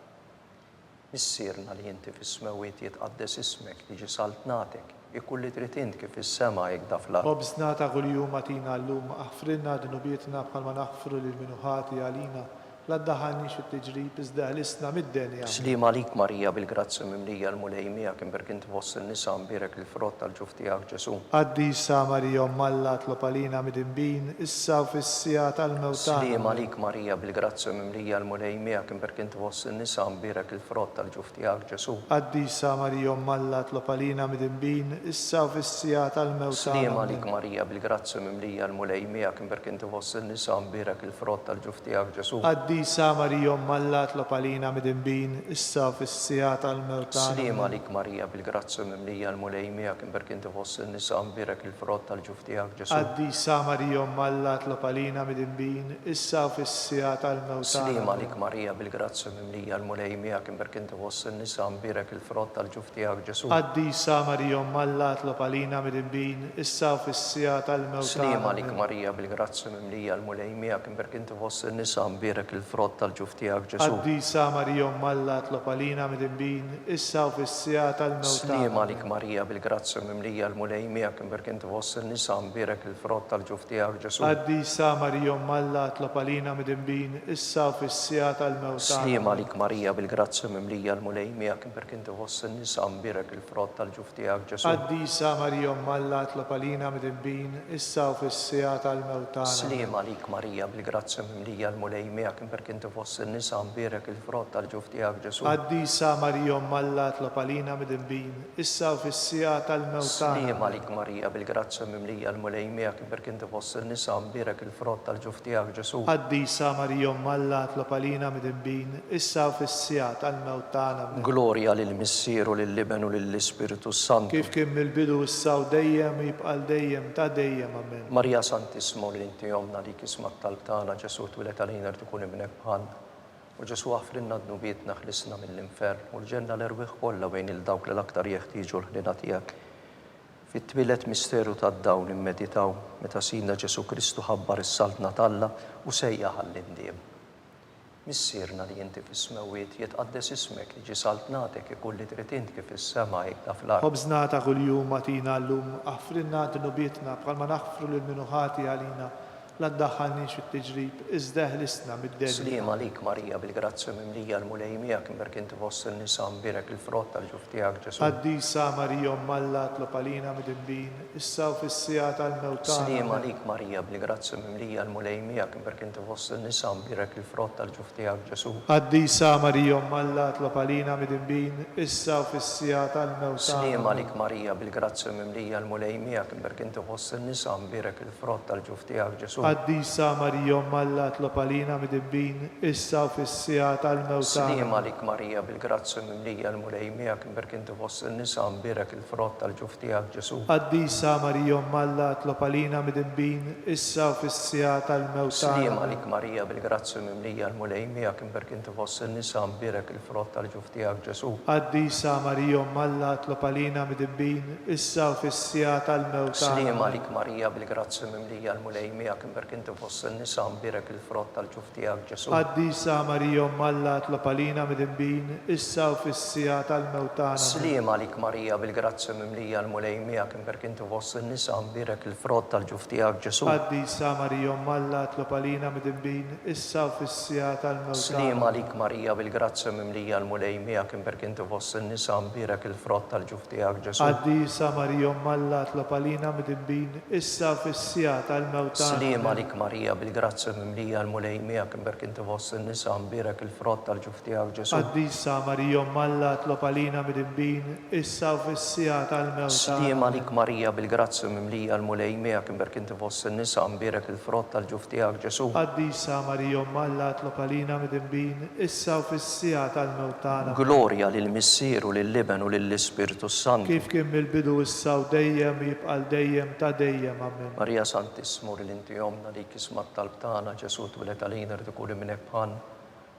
Missierna li inti fis-smewiet jitqaddes ismek tiġi saltnatek, ikun li trid int kif is-sema jikda fl-ard. Ħobżna ta' kuljum atina llum aħfrinna dnubietna bħalma naħfru lil minuħati għalina la ddaħħalniex fit-tiġrib iżda ħlisna mid-denja. Slima għalik Marija bil-grazzi mimlija l-mulejmija kien berkint fost il-nisa mbirek il-frott tal-ġuf tiegħek Ġesu. Qaddisa Marija Umm Alla tlob għalina mid-inbin issa u fis-sija tal-mewtana. Slima għalik Marija bil-grazzi mimlija l-mulejmija kien berkint fost il-nisa mbirek il-frott tal-ġuf tiegħek Ġesu. Qaddisa Marija Umm Alla tlob għalina mid-inbin issa u fis-sija tal-mewtana. Slima għalik Marija bil-grazzi mimlija l-mulejmija kien berkint fost il-nisa mbirek il-frott tal-ġuf tiegħek Ġesu. Qaddisa Marija Umm Alla tlob għalina mid-inbin issa u fis-sija tal-mewtana. Slima għalik Marija bil-grazzi mimlija l-mulejmija kien berkint fost il-nisa mbirek il-frott tal-ġuf tiegħek Ġesu. Qaddisa Marija Umm Alla tlob għalina mid-inbin issa u fis-sija tal-mewtana. Slima għalik Marija bil-grazzi mimlija l-mulejmija kien berkint fost il-nisa mbirek il-frott tal-ġuf tiegħek Ġesu. Qaddisa Marija Umm Alla tlob għalina mid-inbin issa u fis-sija tal-mewtana. Slima għalik Marija bil-grazzi mimlija l-mulejmija kien berkint fost il-nisa mbirek il-frott tal-ġuf tiegħek Ġesu. Qaddisa Marija Umm Alla tlob għalina mid-inbin issa u fis-sija tal-mewtana. Slima għalik Marija bil-grazzi mimlija l-mulejmija kien berkint fost il-nisa mbirek il-frott tal-ġuf tiegħek Ġesu. Qaddisa Marija Umm Alla tlob għalina mid-inbin issa u fis-sija tal-mewtana. Slima għalik Marija bil-grazzi mimlija l-mulejmija kien berkint fost il-nisa mbirek il-frott tal-ġuf tiegħek Ġesu. Qaddisa Marija Umm Alla tlob għalina mid-inbin issa u fis-sija tal-mewtana. Slima għalik Marija bil-grazzi mimlija l-mulejmija kien berkint fost il-nisa mbirek il-frott tal-ġuf tiegħek Ġesu. Qaddisa Marija Umm Alla tlob għalina mid-inbin issa u fis-sija tal-mewtana. Slima għalik Marija bil-grazzi mimlija l-mulejmija kien berkint fost il-nisa mbirek il-frott tal-ġuf tiegħek Ġesu. Qaddisa Marija Umm Alla tlob għalina mid-inbin issa u fis-sija tal-mewtana. Glorja lill-Missieru lill-Libenu lill-Ispiritu Santu. Kif kien mill-bidu issa u dejjem jibqal dejjem ta' dejjem amen. Marija Santismo li inti jomna li kismat tal-tana Ġesu twilet għalina tkun ibnek bħalna. U Ġesu għafrinna d-nubietna ħlisna mill-infern u l-ġenna l-erwiħ kollha bejn il-dawk li l-aktar jeħtieġu l-ħlina tiegħek. Fit-twilet misteru tad-dawn immeditaw meta Sidna Ġesu Kristu ħabbar is-saltna talla u sejjaħ għall-indiem. Missierna li inti fis-smewiet jitqaddes ismek li ġi saltnatek ikun li trid int kif is-sema jekk fl-ard. Ħobżna ta' kuljum matina llum aħfrinna d-nubietna bħalma naħfru lil minuħati għalina la ddaħħalniex fit-tiġrib iżda ħlisna mid-denja. Slima għalik Marija bil-grazzi mimlija l-mulejmija kien berkint fost il-nisa mbirek il-frott tal-ġuf tiegħek Ġesu. Qaddisa Marija Umm Alla tlob għalina mid-inbin issa u fis-sija tal-mewtana. Slima għalik Marija bil-grazzi mimlija l-mulejmija kien berkint fost il-nisa mbirek il-frott tal-ġuf tiegħek Ġesu. Qaddisa Marija Umm Alla tlob għalina mid-inbin issa u fis-sija tal-mewtana. Slima għalik Marija bil-grazzi mimlija l-mulejmija kien berkint fost il-nisa mbirek il-frott tal-ġuf tiegħek Ġesu. Qaddisa Marija Umm Alla tlob għalina mid-inbin issa u fis-sija tal-mewtana. Slima għalik Marija bil-grazzi mimlija l-mulejmija kien berkint fost il-nisa mbirek il-frott tal-ġuf tiegħek Ġesu. Qaddisa Marija Umm Alla tlob għalina mid-inbin issa u fis-sija tal-mewtana. Slima għalik Marija bil-grazzi mimlija l-mulejmija kien berkint fost il-nisa mbirek il-frott tal-ġuf tiegħek Ġesu. Qaddisa Marija Umm Alla tlob għalina mid-inbin issa u fis-sija tal-mewtana. Slima għalik Marija bil-grazzi mimlija l-mulejmija kien berkint fost il-nisa mbirek il-frott tal-ġuf tiegħek Ġesu. Qaddisa Marija Umm Alla tlob għalina mid-inbin issa u fis-sija tal-mewtana. Slima għalik Marija bil-grazzi mimlija l-mulejmija kien berkint fost il-nisa mbirek il-frott tal-ġuf tiegħek Ġesu. Qaddisa Marija Umm Alla tlob għalina mid-inbin issa u fis-sija tal-mewtana. Slima għalik Marija bil-grazzi mimlija l-mulejmija kien berkint fost il-nisa mbirek il-frott tal-ġuf tiegħek Ġesu. Qaddisa Marija Umm Alla tlob għalina mid-inbin issa u fis-sija tal-mewtana. Slima għalik Marija bil-grazzi mimlija l-mulejmija kien berkint fost il-nisa mbirek il-frott tal-ġuf tiegħek Ġesu. Qaddisa Marija Umm Alla tlob għalina mid-inbin issa u fis-sija tal-mewtana. Slima għalik Marija bil-grazzi mimlija l-mulejmija kien berkint fost il-nisa mbirek il-frott tal-ġuf tiegħek Ġesu. Qaddisa Marija Umm Alla tlob għalina mid-inbin issa u fis-sija tal-mewtana. Glorja lill-Missieru lill-Libenu lill-Ispiritu Santu. Kif kien mill-bidu issa u dejjem jibqal dejjem ta' dejjem amen. Marija Santismo li inti jomna li kismat tal-tana Ġesu twilet għalina tkun ibnek bħalna.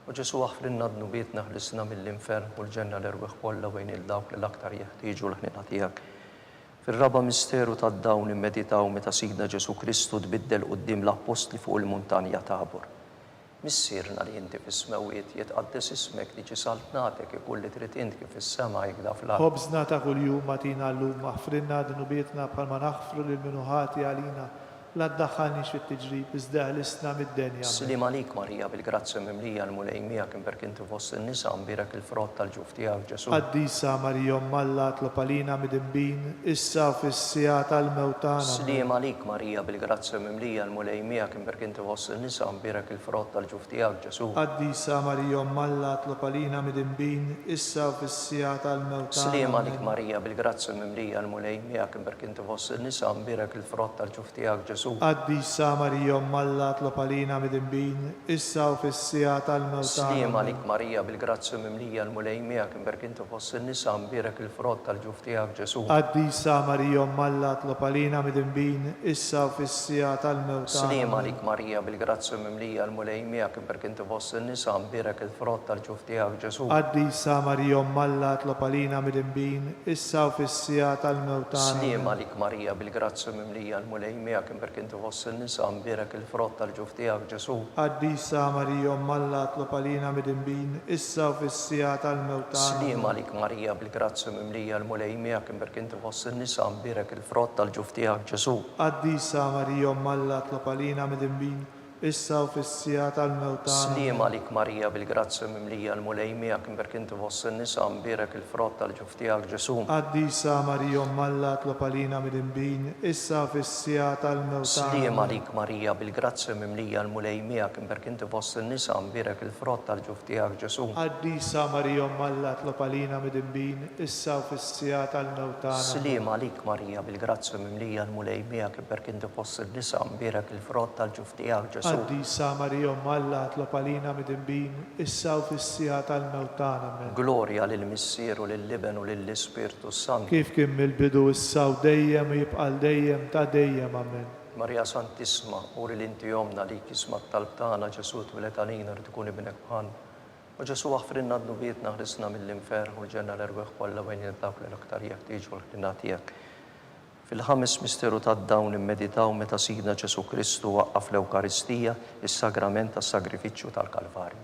U Ġesu għafrinna d-nubietna ħlisna mill-infern u l-ġenna l-erwiħ kollha bejn il-dawk li l-aktar jeħtieġu l-ħnina tiegħek. Fir-raba misteru tad-dawn immeditaw meta Sidna Ġesu Kristu tbiddel quddiem l-Apostli fuq il-muntanja Tabor. Missierna li inti fis-smewiet jitqaddes ismek li ġi saltnatek ikun li trid int kif is-sema jekk fl-ard. Ħobżna ta' kuljum matina llum aħfrinna d-nubietna bħalma naħfru lil minuħati għalina la tdaħħalniex fit-tiġrib iżda ħlisna mid-denja. Slim għalik Marija bil-grazzi mimlija l-mulej miegħek imberk inti fost in-nisa mbirek il-frott tal-ġuf tiegħek Ġesu. Qaddisa Marija Umm Alla tlob għalina midinbin issa fis-sija tal-mewt tagħna. Slim għalik Marija bil-grazzi mimlija l-mulej miegħek imberk inti fost in-nisa mbirek il-frott tal-ġuf tiegħek Ġesu. Qaddisa Marija Umm Alla tlob għalina midinbin issa fis-sija tal-mewt tagħna. Slim għalik Marija bil-grazzi mimlija l-mulej miegħek imberk inti fost in-nisa mbirek il-frott tal-ġuf tiegħek Ġesu. Qaddisa Marija Umm Alla tlob għalina midinbin issa fis-sija tal-mewt tagħna. Slim għalik Marija bil-grazzi mimlija l-mulej miegħek imberk inti fost in-nisa mbirek il-frott tal-ġuf tiegħek Ġesu. Qaddisa Marija Umm Alla tlob għalina midinbin issa fis-sija tal-mewt tagħna. Slim għalik Marija bil-grazzi mimlija l-mulej miegħek imberk inti fost in-nisa mbirek il-frott tal-ġuf tiegħek Ġesu. Qaddisa Marija Umm Alla tlob għalina midinbin issa fis-sija tal-mewt tagħna. Slim għalik Marija bil-grazzi mimlija l-mulej miegħek imberk inti fost in-nisa mbirek il-frott tal-ġuf tiegħek Ġesu. Qaddisa Marija Umm Alla tlob għalina midinbin issa fis-sija tal-mewt tagħna. Slim għalik Marija bil-grazzi mimlija l-mulej miegħek imberk inti fost in-nisa mbirek il-frott tal-ġuf tiegħek Ġesu. Qaddisa Marija Umm Alla tlob għalina midinbin issa fis-sija tal-mewt tagħna. Slim għalik Marija bil-grazzi mimlija l-mulej miegħek imberk inti fost in-nisa mbirek il-frott tal-ġuf tiegħek Ġesu. Qaddisa Marija Umm Alla tlob għalina midinbin issa fis-sija tal-mewt tagħna. Slim għalik Marija bil-grazzi mimlija l-mulej miegħek imberk inti fost in-nisa mbirek il-frott tal-ġuf tiegħek Ġesu. Qaddisa Marija Umm Alla tlob għalina midinbin issa fis-sija tal-mewt tagħna. Slim għalik Marija bil-grazzi mimlija l-mulej miegħek imberk inti fost in-nisa mbirek il-frott tal-ġuf tiegħek Ġesu. Qaddisa Marija Umm Alla tlob għalina midinbin issa fis-sija tal-mewt tagħna. Amen. Glorja lill-Missier u lill-Liben u lill-Ispirtu Sant. Kif kien mill-bidu issa u dejjem u jibqal dejjem ta' dejjem. Amen. Marija Santisma, uri l-inti jomna li kismat tal-btana Ġesu twilet għalina rtikun ibnek bħan. U Ġesu għafrinna d-nubietna ħrisna mill-infer u l-ġenna l-erweħ kolla bejn dak l-aktar jek tiġu l-ħlinatijek. Fil-ħames misteru ta' dawn immeditaw meta Sidna Ġesu Kristu waqqaf l-Ewkaristija is-sagrament tas-sagrifiċċju tal-Kalvarju.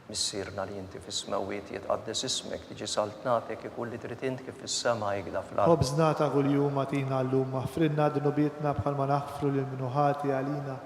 Missierna li inti fis-smawiet jitqaddes ismek tiġi saltnatek ikulli trid int kif fis-sema jgħidha fl-ard. Ħobżna ta' kuljum għatina llum aħfrinna d-nubietna bħalma naħfru lil-minuħati għalina.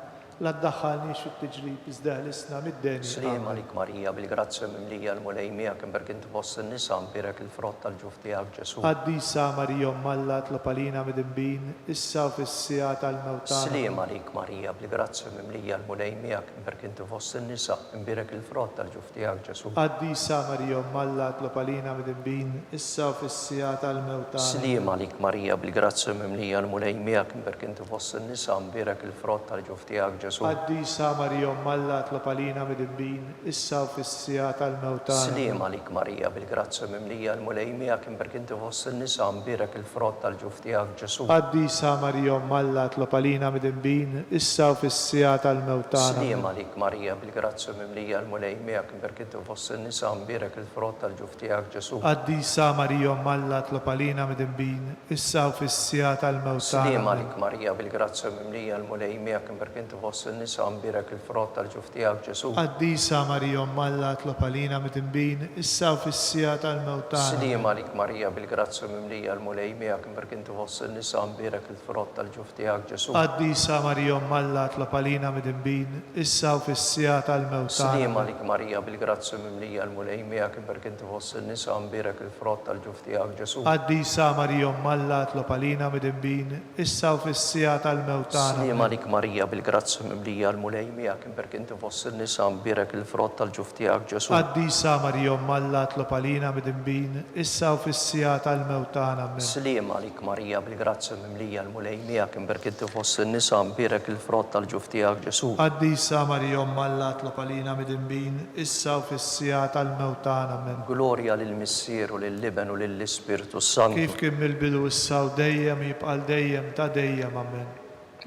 La tdaħħalniex fit-tiġrib iżda ħlisna mid-denja. Slim għalik Marija bil-grazzi mimlija l-mulej miegħek imberk inti fost in-nisa mbirek il-frott tal-ġuf tiegħek Ġesu. Qaddisa Marija Umm Alla tlob għalina midinbin issa fis-sija tal-mewt tagħna. Slim għalik Marija bil-grazzi mimlija l-mulej miegħek imberk inti fost in-nisa mbirek il-frott tal-ġuf tiegħek Ġesu. Qaddisa Marija Umm Alla tlob għalina midinbin issa fis-sija tal-mewt tagħna. Slim għalik Marija bil-grazzi mimlija l-mulej miegħek imberk inti fost in-nisa mbirek il-frott tal-ġuf tiegħek Ġesu. Qaddisa Marija Umm Alla tlob għalina midinbin issa fis-sija tal-mewt tagħna. Slim għalik Marija bil-grazzi mimlija l-mulej miegħek imberk inti fost in-nisa mbirek il-frott tal-ġuf tiegħek Ġesu. Qaddisa Marija Umm Alla tlob għalina midinbin issa fis-sija tal-mewt tagħna. Slim għalik Marija bil-grazzi mimlija l-mulej miegħek imberk inti fost in-nisa mbirek il-frott tal-ġuf tiegħek Ġesu. Qaddisa Marija Umm Alla tlob għalina midinbin issa fis-sija tal-mewt tagħna. Slim għalik Marija bil-grazzi mimlija l-mulej miegħek imberk inti fost in-nisa mbirek il-frott tal-ġuf tiegħek Ġesu. Qaddisa Marija Umm Alla tlob għalina midinbin issa fis-sija tal-mewt tagħna. Slim għalik Marija bil-grazzi mimlija l-mulej miegħek imberk inti fost in-nisa mbirek il-frott tal-ġuf tiegħek Ġesu. Qaddisa Marija Umm Alla tlob għalina midinbin issa fis-sija tal-mewt tagħna. Slim għalik Marija bil-grazzi mimlija l-mulej miegħek imberk inti fost in-nisa mbirek il-frott tal-ġuf tiegħek Ġesu. Qaddisa Marija Umm Alla tlob għalina midinbin issa fis-sija tal-mewt tagħna. Slim għalik Marija bil-grazzi mimlija l-mulej miegħek imberk inti fost in-nisa mbirek il-frott tal-ġuf tiegħek Ġesu. Qaddisa Marija Umm Alla tlob għalina midinbin issa fis-sija tal-mewt tagħna. Slim għalik Marija bil-grazzi mimlija l-mulej miegħek imberk inti fost in-nisa mbirek il-frott tal-ġuf tiegħek Ġesu. Qaddisa Marija Umm Alla tlob għalina midinbin issa fis-sija tal-mewt tagħna. Glorja lill-Missier u lill-Liben u lill-Ispirtu Sant. Kif kien mill-bidu issa u dejjem jibqal dejjem ta' dejjem. Amen.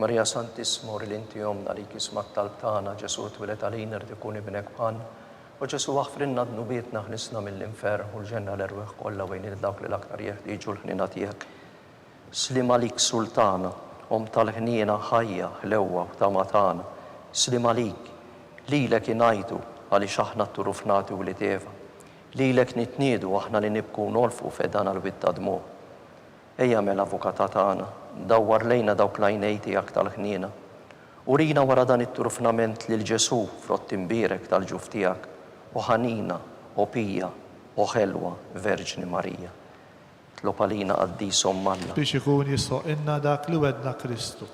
Marija Santisma, uri l-inti jomna li kismat tal-btana Ġesu twilet għalina rtikun ibnek bħan. U Ġesu għafrinna d-nubietna ħlisna mill-infer u l-ġenna l-erweħ kolla bejn id-dawk li l-aktar jeħtieġu l-ħnina tiegħek. Slim għalik Sultana, tal-ħniena ħajja, ħlewwa u ta' matana. Slim għalik, lilek inajdu għaliex aħna t-turufnati u li teva. Lilek nitniedu aħna li nibku nolfu fedana l-witta dmu. Ejja mel-avukata tagħna, dawwar lejna dawk l-għajnej tiegħek tal-ħniena. Urina wara dan it-trufnament lil Ġesu frott imbierek tal-ġuf tiegħek, u ħanina, u pija, u ħelwa, Verġni Marija. Tlob għalina qaddisom Alla. biex ikun jistoqilna dak li wedna Kristu.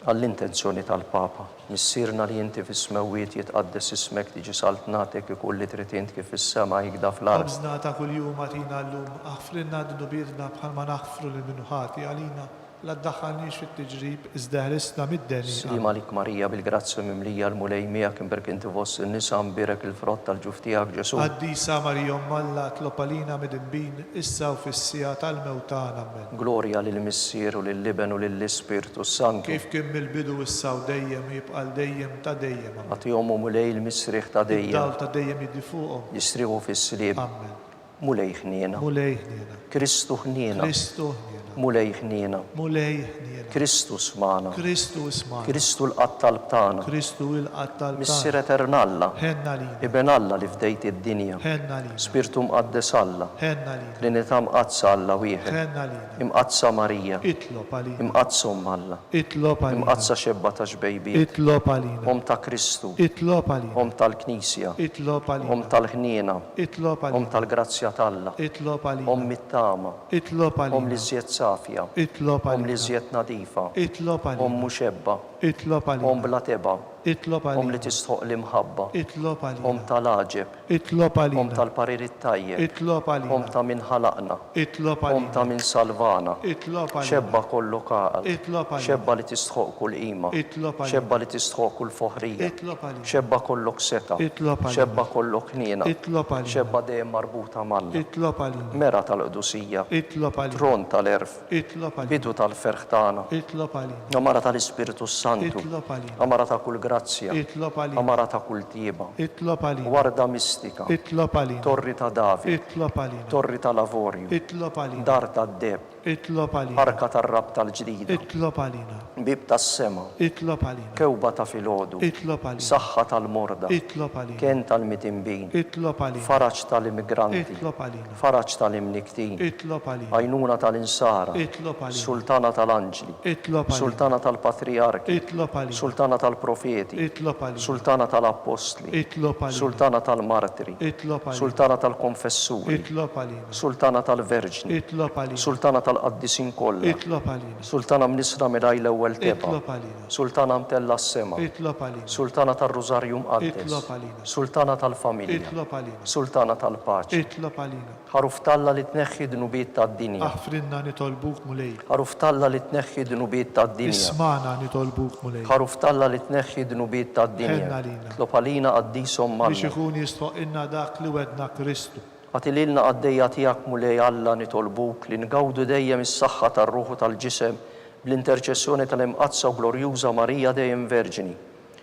Għall-intenzjoni tal-Papa, missirna li inti fis-smewwiet jitqaddes ismek tiġi saltnatek ikun li trid int kif is-sema jikda fl-ard. Qabżna ta' kuljum għatina llum, aħfrilna d-nubirna bħalma naħfru li minnu ħati għalina, la ddaħħalniex fit-tiġrib, iżda ħrisna mid-deni. Slima lik Marija bil-grazzi mimlija l-mulej miegħek imberk inti voss in-nisa mbirek il-frott tal-ġuf tiegħek Ġesu. Qaddisa Marija Alla tlob għalina mid-imbin, issa u fis-sija tal-mewtana amen. Glorja lill-Missier u lill-Liben u lill-Ispirtu Santu. Kif kien mill-bidu issa u dejjem jibqal dejjem ta' dejjem amen. Għatihom u mulej il-misriħ ta' dejjem. Dawl ta' dejjem jiddi fuqhom. Jistriħu fis-slieb. Amen. Mulej ħniena. Mulej ħniena. Kristu ħniena. Kristu ħniena. Mulej ħniena. Mulej ħniena. Kristu smana. Kristu isma'. Kristu l-qattal b'tana. Kristu il-qattal Missier Eternalla. Ħenna lina. Iben Alla li fdejt id-dinja. Ħenna lina. Spirtu mqaddes Alla. Ħenna lina. Trinità mqazza Alla wieħed. Ħenna lina. Imqazza Marija. Itlob għalina. Imqazzhom Alla. Itlob għalina. Imqazza xebba ta' xbejbiet. Itlob għalina. Om ta' Kristu. Itlob għalina. Om tal-Knisja. Itlob Om għalina. tal-ħniena. Itlob Om għalina. tal-grazzja talla. Itlob Om għalina. mit-tama. Itlob Om li għalina. żjed safja. Itlob Om li għalina. żjed nadifa. Itlob Om għalina. muxebba. Itlob Om għalina. bla teba. Itlob Om li għalina. tistħoq l-imħabba. Itlob Om għalina. tal-aġeb. Itlob Om għalina. tal-parir tajjeb. Itlob Om għalina. ta' min ħalaqna. Itlob Om ta' għalina. min salvana. Itlob Xebba għalina. kollu kaqal. Itlob għalina. Xebba li tistħoq kull qima. Itlob għalina. Xebba li tistħoq kull foħrija. Itlob għalina. Xebba kollok seta. Itlob għalina. Xebba kollok ħniena. Itlob għalina. Xebba dejjem marbuta malla. Itlob għalina. Mera tal-qdusija. Itlob għalina. Tron tal-erf. Itlob għalina. Bidu tal-ferħ tagħna. Itlob għalina. Amara tal-Ispiritu Santu. Itlob għalina. Amara ta' kull grazzja. Itlob għalina. Amara ta' kull tieba. Itlob għalina. Warda mistika. Itlob għalina. Torri ta' David. Itlob għalina. Torri ta' lavorju. Itlob għalina. Dar ta' deb. Itlob għalina. Arka tar-rab tal-ġdida. Itlob għalina. Bib tas-sema. Itlob għalina. Kewba ta' filgħodu. Itlob għalina. Saħħa tal-morda. Itlob għalina. Ken tal-mitimbin. Itlob għalina. Faraġ tal-immigranti. Itlob għalina. Faraġ tal-imniktin. Itlob għalina. Għajnuna tal-insara. Itlob għalina. Sultana tal-anġli. Itlob għalina. Sultana tal-patriarki. Itlob għalina. Sultana tal-profeti. Itlob għalina. Sultana tal-apostli. Itlob għalina. Sultana tal-martiri. Itlob għalina. Sultana tal-konfessuri. Itlob għalina. Sultana tal-verġni. Itlob għalina. Sultana tal-qaddisin kollha. Itlob għalina. Sultana mnisra miraj l-ewwel teba. Itlob għalina. Sultana mtella s-sema. Itlob għalina. Sultana tal-Rożarju mqaddes. Itlob għalina. Sultana tal-familja. Itlob għalina. Sultana tal-paċi. Itlob għalina. Ħaruf talla li tneħħi dnubiet tad-dinja. Aħfrinna nitolbuk mulej. Ħaruf talla li tneħħi dnubiet tad-dinja. Ismana nitolbuk mulej. Ħaruf talla li tneħħi dnubiet tad-dinja. Ħenna lina. Tlob għalina qaddisom Biex Alla. ikun jistoqilna dak li wedna Kristu. Għatililna għaddejja tiegħek mulej Alla nitolbuk li ngawdu dejjem is-saħħa tar-ruħu tal-ġisem bl-interċessjoni tal-imqazza u glorjuża Marija dejjem Verġini.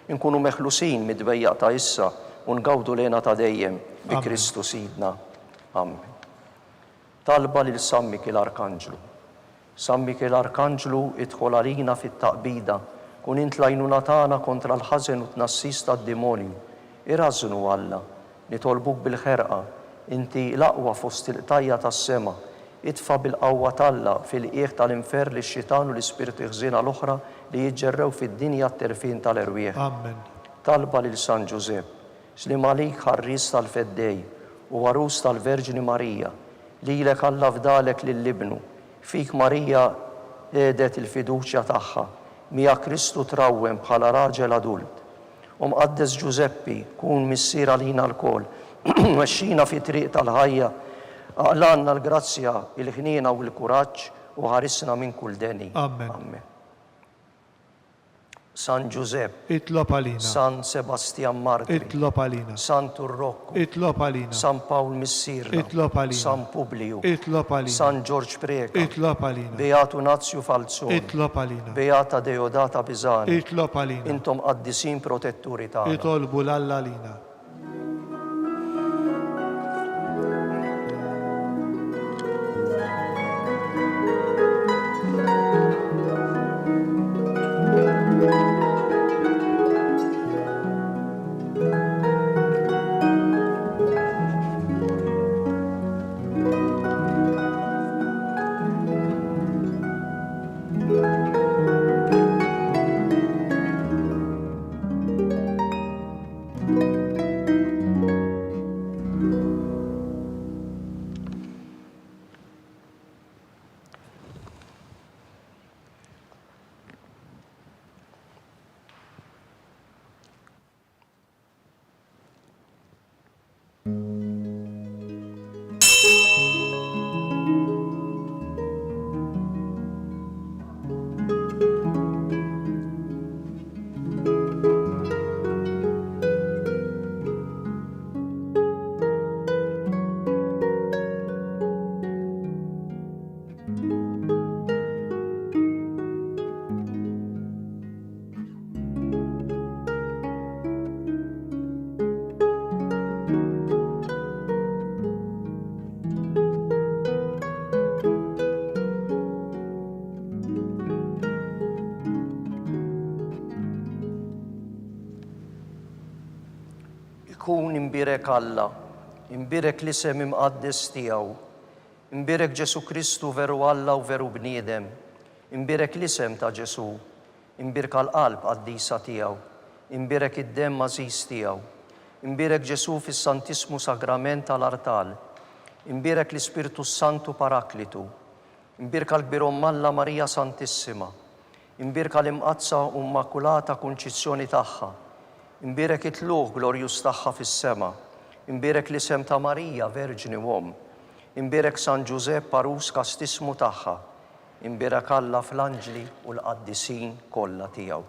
Inkunu meħlusin mid-dbejjaq ta' issa u ngawdu lena ta' dejjem bi Amen. Kristu Sidna. Amen. Talba lil San Mikil Arkanġlu. San Mikil Arkanġlu idħol għalina fit-taqbida kun int l-għajnuna tagħna kontra l-ħażen u tnassis tad-demonju. Irażnu Alla, nitolbuk bil-ħerqa, inti l-aqwa fost il-qtajja tas-sema, itfa bil-qawwa talla fil-qiegħ tal-infer li x-xitan u l-ispirti ħżiena l-oħra li jiġġerrew fid-dinja t-terfin tal-erwieħ. Amen. Talba lil San Ġusepp, slim għalik ħarris tal-feddej u għarus tal-Verġni Marija, lilek Alla fdalek lill-ibnu, fik Marija edet il-fiduċja tagħha, mija Kristu trawwem bħala raġel adult. Mqaddes Ġuseppi, kun missier għalina l-kol, mexxina fi triq tal-ħajja, għallanna l-grazzja, il-ħnina u l-kuraġġ u ħarisna minn kull deni. Amen. San Giuseppe, Itlob għalina. San Sebastian Martri, Itlob għalina. San Turrocco, Itlob għalina. San Paul Missirna, Itlob għalina. San Publiu, Itlob għalina. San George Preka, Itlob għalina. Beatu Nazio Falzoni, Itlob għalina. Beata Deodata Pisani, Itlob għalina. intom qaddisin protetturi tagħna. Itolbu l-Alla lina. Kun imbirek Alla, imbirek l-isem imqaddes tiegħu, imbirek Ġesu Kristu veru Alla u veru bniedem, imbirek l-isem ta' Ġesu, imbirek għal-qalb qaddisa tiegħu, imbirek id-dem mażis tiegħu, imbirek Ġesu fis-Santismu Sagrament tal-Artal, imbirek l-Ispirtu Santu Paraklitu, imbirek l-Birom Alla Marija Santissima, imbirek l-imqazza u immakulata kunċizzjoni tagħha, imbirek it-tluq glorjus tagħha fis-sema, imbirek l-isem ta' Marija Verġni Wom, imbirek San Giuseppe Parus kastismu tagħha, imbirek Alla fl-anġli u l-qaddisin kollha tiegħu.